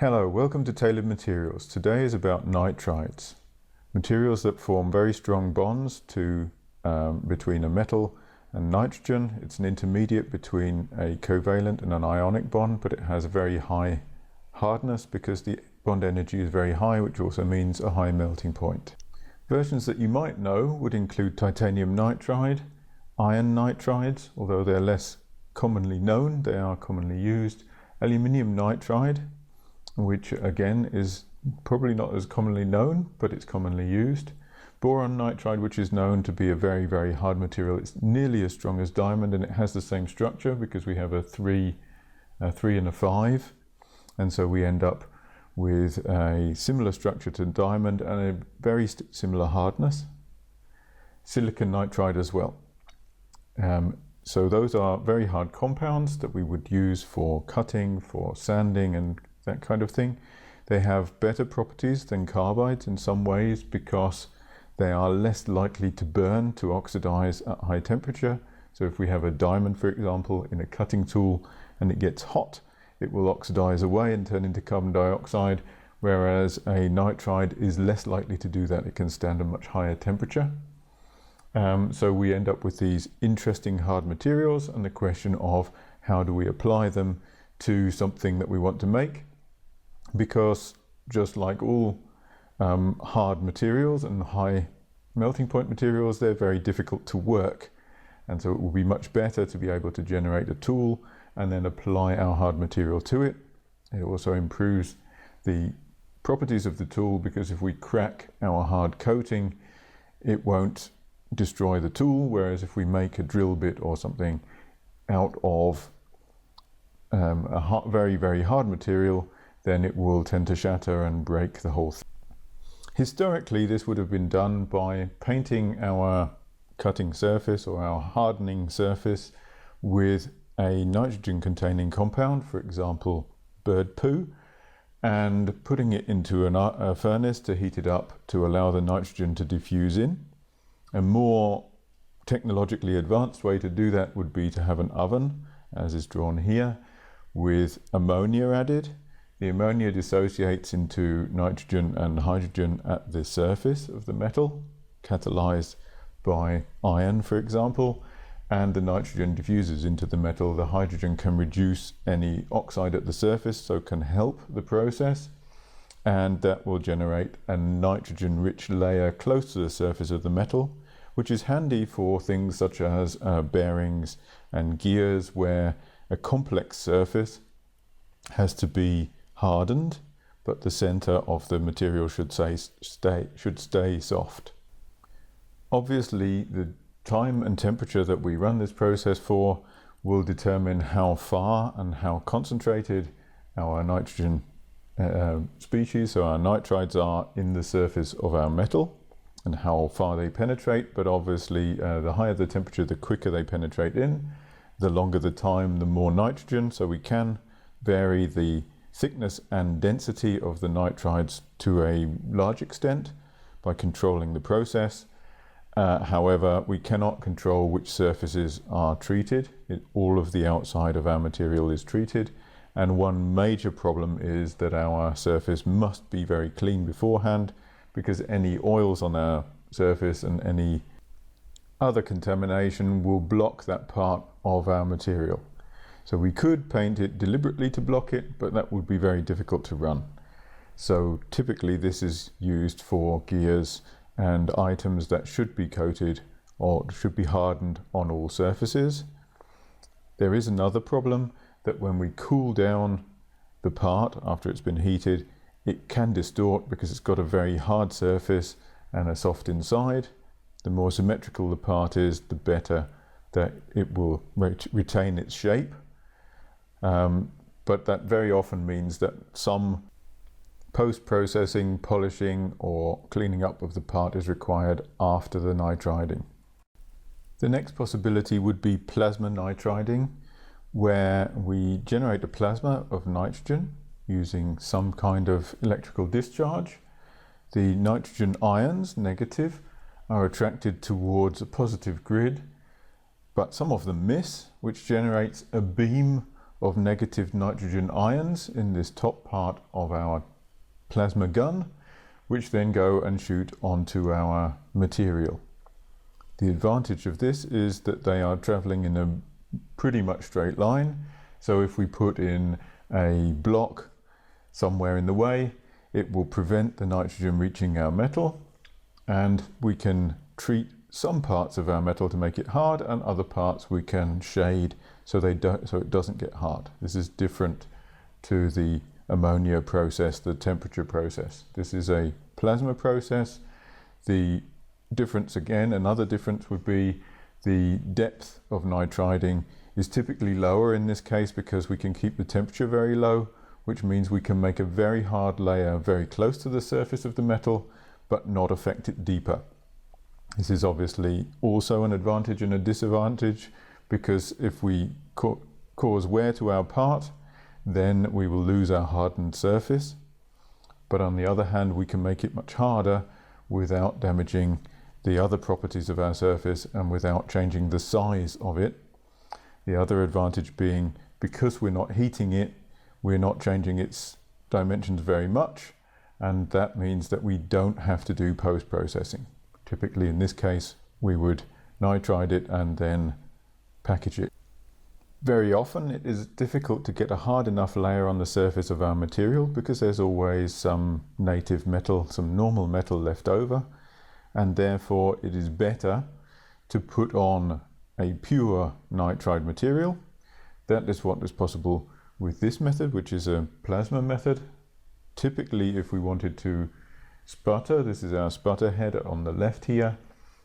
Hello, welcome to Tailored Materials. Today is about nitrides, materials that form very strong bonds between a metal and nitrogen. It's an intermediate between a covalent and an ionic bond, but it has a very high hardness because the bond energy is very high, which also means a high melting point. Versions that you might know would include titanium nitride, iron nitrides, although they're less commonly known, they are commonly used, aluminium nitride, which again is probably not as commonly known, but it's commonly used. Boron nitride, which is known to be a very, very hard material. It's nearly as strong as diamond, and it has the same structure because we have a 3 and a 5. And so we end up with a similar structure to diamond and a very similar hardness. Silicon nitride as well. So those are very hard compounds that we would use for cutting, for sanding, and that kind of thing. They have better properties than carbides in some ways because they are less likely to burn, to oxidize at high temperature. So if we have a diamond, for example, in a cutting tool and it gets hot, it will oxidize away and turn into carbon dioxide, whereas a nitride is less likely to do that. It can stand a much higher temperature. So we end up with these interesting hard materials, and the question of how do we apply them to something that we want to make, because just like all hard materials and high melting point materials, they're very difficult to work, and so it will be much better to be able to generate a tool and then apply our hard material to it. It also improves the properties of the tool, because if we crack our hard coating, it won't destroy the tool, whereas if we make a drill bit or something out of a very, very hard material, then it will tend to shatter and break the whole thing. Historically, this would have been done by painting our cutting surface or our hardening surface with a nitrogen containing compound, for example bird poo, and putting it into a furnace to heat it up to allow the nitrogen to diffuse in. A more technologically advanced way to do that would be to have an oven, as is drawn here, with ammonia added. The ammonia dissociates into nitrogen and hydrogen at the surface of the metal, catalyzed by iron, for example, and the nitrogen diffuses into the metal. The hydrogen can reduce any oxide at the surface, so can help the process, and that will generate a nitrogen-rich layer close to the surface of the metal, which is handy for things such as bearings and gears, where a complex surface has to be hardened, but the center of the material should stay soft. Obviously, the time and temperature that we run this process for will determine how far and how concentrated our nitrogen species, so our nitrides, are in the surface of our metal and how far they penetrate. But obviously, the higher the temperature, the quicker they penetrate in. The longer the time, the more nitrogen, so we can vary the thickness and density of the nitrides to a large extent by controlling the process. However, we cannot control which surfaces are treated. All of the outside of our material is treated, and one major problem is that our surface must be very clean beforehand, because any oils on our surface and any other contamination will block that part of our material. So we could paint it deliberately to block it, but that would be very difficult to run. So typically this is used for gears and items that should be coated or should be hardened on all surfaces. There is another problem, that when we cool down the part after it's been heated, it can distort because it's got a very hard surface and a soft inside. The more symmetrical the part is, the better that it will retain its shape. But that very often means that some post-processing, polishing or cleaning up of the part is required after the nitriding. The next possibility would be plasma nitriding, where we generate a plasma of nitrogen using some kind of electrical discharge. The nitrogen ions, negative, are attracted towards a positive grid, but some of them miss, which generates a beam of negative nitrogen ions in this top part of our plasma gun, which then go and shoot onto our material. The advantage of this is that they are traveling in a pretty much straight line. So if we put in a block somewhere in the way, it will prevent the nitrogen reaching our metal, and we can treat some parts of our metal to make it hard, and other parts we can shade so it doesn't get hard. This is different to the ammonia process, the temperature process. This is a plasma process. The difference again, another difference would be the depth of nitriding is typically lower in this case because we can keep the temperature very low, which means we can make a very hard layer very close to the surface of the metal but not affect it deeper. This is obviously also an advantage and a disadvantage, because if we cause wear to our part, then we will lose our hardened surface. But on the other hand, we can make it much harder without damaging the other properties of our surface and without changing the size of it. The other advantage being, because we're not heating it, we're not changing its dimensions very much, and that means that we don't have to do post-processing. Typically in this case, we would nitride it and then package it. Very often it is difficult to get a hard enough layer on the surface of our material because there's always some native metal, some normal metal left over, and therefore it is better to put on a pure nitride material. That is what is possible with this method, which is a plasma method. Typically, if we wanted to sputter, this is our sputter head on the left here.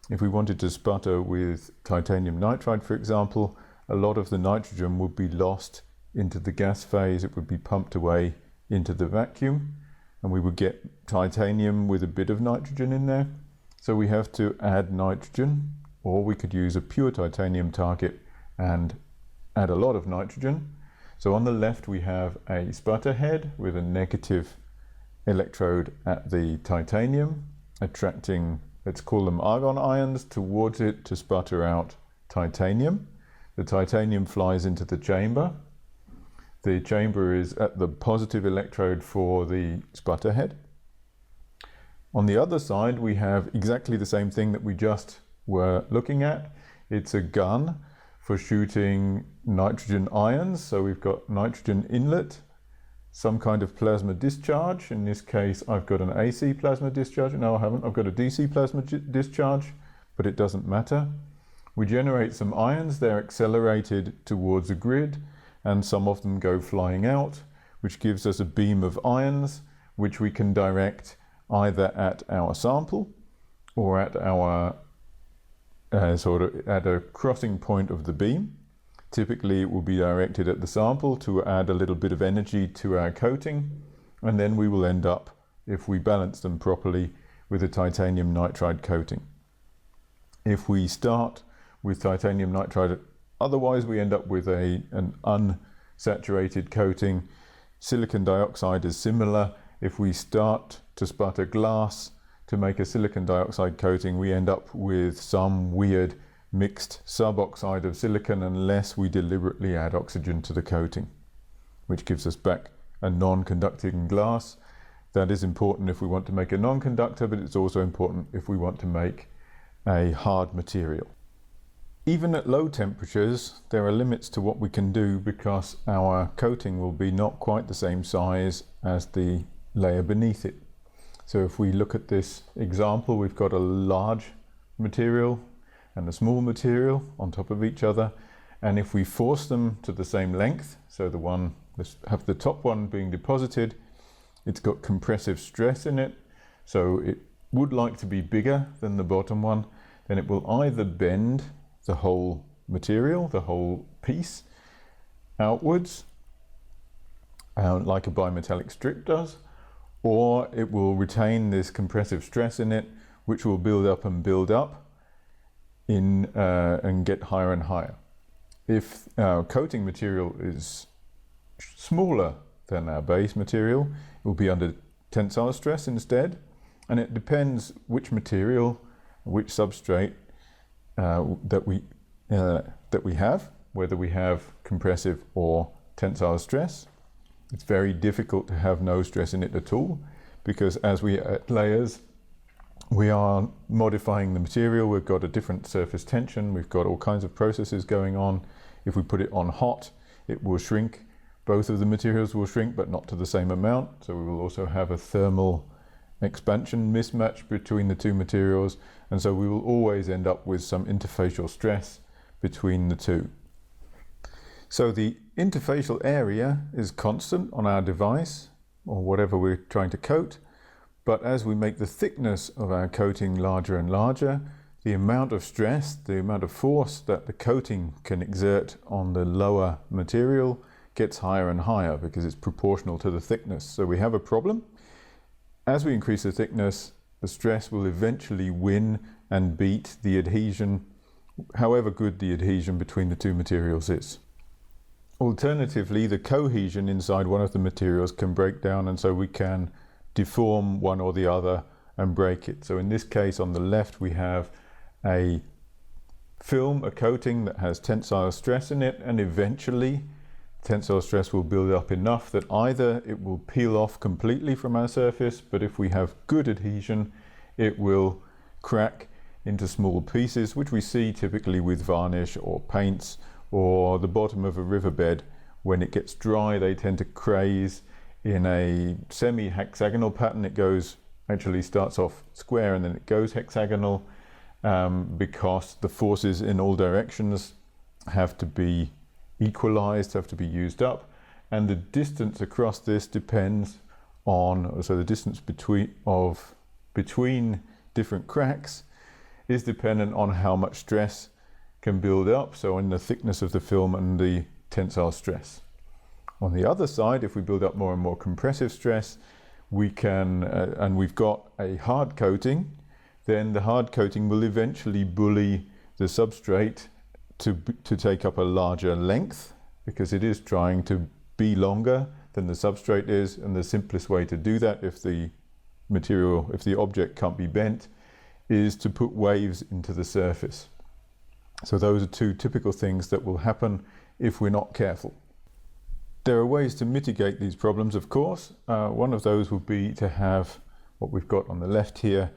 If we wanted to sputter with titanium nitride, for example, a lot of the nitrogen would be lost into the gas phase. It would be pumped away into the vacuum, and we would get titanium with a bit of nitrogen in there. So we have to add nitrogen, or we could use a pure titanium target and add a lot of nitrogen. So on the left we have a sputter head with a negative electrode at the titanium, attracting, let's call them argon ions, towards it to sputter out titanium. The titanium flies into the chamber. The chamber is at the positive electrode for the sputter head. On the other side we have exactly the same thing that we just were looking at. It's a gun for shooting nitrogen ions. So we've got nitrogen inlet, some kind of plasma discharge. In this case, I've got an AC plasma discharge. No, I haven't. I've got a DC plasma discharge, but it doesn't matter. We generate some ions. They're accelerated towards a grid, and some of them go flying out, which gives us a beam of ions, which we can direct either at our sample or at our at a crossing point of the beam. Typically it will be directed at the sample to add a little bit of energy to our coating, and then we will end up, if we balance them properly, with a titanium nitride coating. If we start with titanium nitride, otherwise we end up with an unsaturated coating. Silicon dioxide is similar. If we start to sputter glass to make a silicon dioxide coating, we end up with some weird mixed suboxide of silicon unless we deliberately add oxygen to the coating, which gives us back a non-conducting glass. That is important if we want to make a non-conductor, but it's also important if we want to make a hard material. Even at low temperatures, there are limits to what we can do because our coating will be not quite the same size as the layer beneath it. So if we look at this example, we've got a large material and a small material on top of each other, and if we force them to the same length, so have the top one being deposited, it's got compressive stress in it, so it would like to be bigger than the bottom one, then it will either bend the whole material, the whole piece, outwards, like a bimetallic strip does, or it will retain this compressive stress in it, which will build up and get higher and higher. If our coating material is smaller than our base material, it will be under tensile stress instead, and it depends which material, which substrate that we have, whether we have compressive or tensile stress. It's very difficult to have no stress in it at all, because as we add layers, we are modifying the material. We've got a different surface tension. We've got all kinds of processes going on. If we put it on hot, it will shrink. Both of the materials will shrink, but not to the same amount. So we will also have a thermal expansion mismatch between the two materials. And so we will always end up with some interfacial stress between the two. So the interfacial area is constant on our device, or whatever we're trying to coat. But as we make the thickness of our coating larger and larger, the amount of stress, the amount of force that the coating can exert on the lower material gets higher and higher, because it's proportional to the thickness. So we have a problem. As we increase the thickness, the stress will eventually win and beat the adhesion, however good the adhesion between the two materials is. Alternatively, the cohesion inside one of the materials can break down, and so we can deform one or the other and break it. So in this case, on the left, we have a film, a coating that has tensile stress in it, and eventually tensile stress will build up enough that either it will peel off completely from our surface, but if we have good adhesion, it will crack into small pieces, which we see typically with varnish or paints or the bottom of a riverbed. When it gets dry, they tend to craze in a semi-hexagonal pattern. It actually starts off square and then it goes hexagonal, because the forces in all directions have to be equalized, have to be used up, and the distance across this depends on, so the distance between different cracks is dependent on how much stress can build up, so in the thickness of the film and the tensile stress. On the other side, if we build up more and more compressive stress, we can, and we've got a hard coating, then the hard coating will eventually bully the substrate to take up a larger length, because it is trying to be longer than the substrate is, and the simplest way to do that, if the object can't be bent, is to put waves into the surface. So those are two typical things that will happen if we're not careful. There are ways to mitigate these problems, of course. One of those would be to have what we've got on the left here,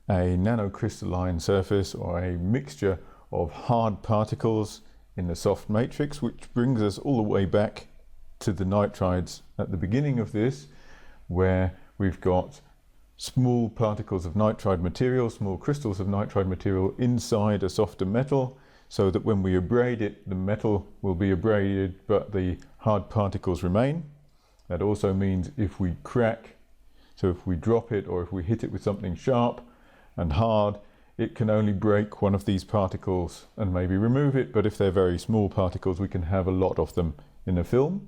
a nanocrystalline surface, or a mixture of hard particles in the soft matrix, which brings us all the way back to the nitrides at the beginning of this, where we've got small particles of nitride material, small crystals of nitride material inside a softer metal, so that when we abrade it, the metal will be abraded, but the hard particles remain. That also means if we crack, so if we drop it or if we hit it with something sharp and hard, it can only break one of these particles and maybe remove it, but if they're very small particles, we can have a lot of them in a film.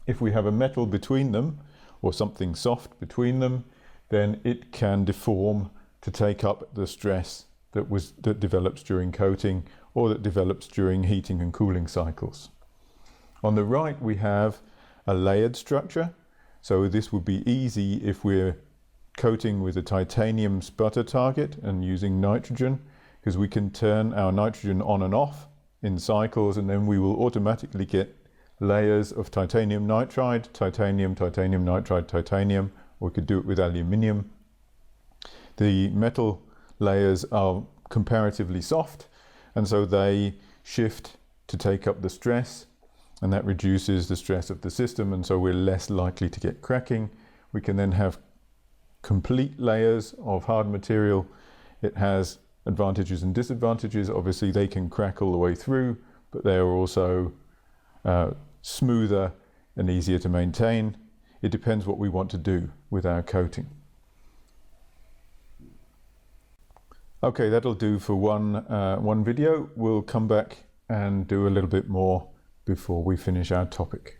If we have a metal between them, or something soft between them, then it can deform to take up the stress that develops during coating, or that develops during heating and cooling cycles. On the right, we have a layered structure. So this would be easy if we're coating with a titanium sputter target and using nitrogen, because we can turn our nitrogen on and off in cycles, and then we will automatically get layers of titanium nitride, titanium, titanium nitride, titanium, or we could do it with aluminium. The metal layers are comparatively soft, and so they shift to take up the stress, and that reduces the stress of the system, and so we're less likely to get cracking. We can then have complete layers of hard material. It has advantages and disadvantages. Obviously they can crack all the way through, but they are also smoother and easier to maintain. It depends what we want to do with our coating. Okay, that'll do for one video. We'll come back and do a little bit more before we finish our topic.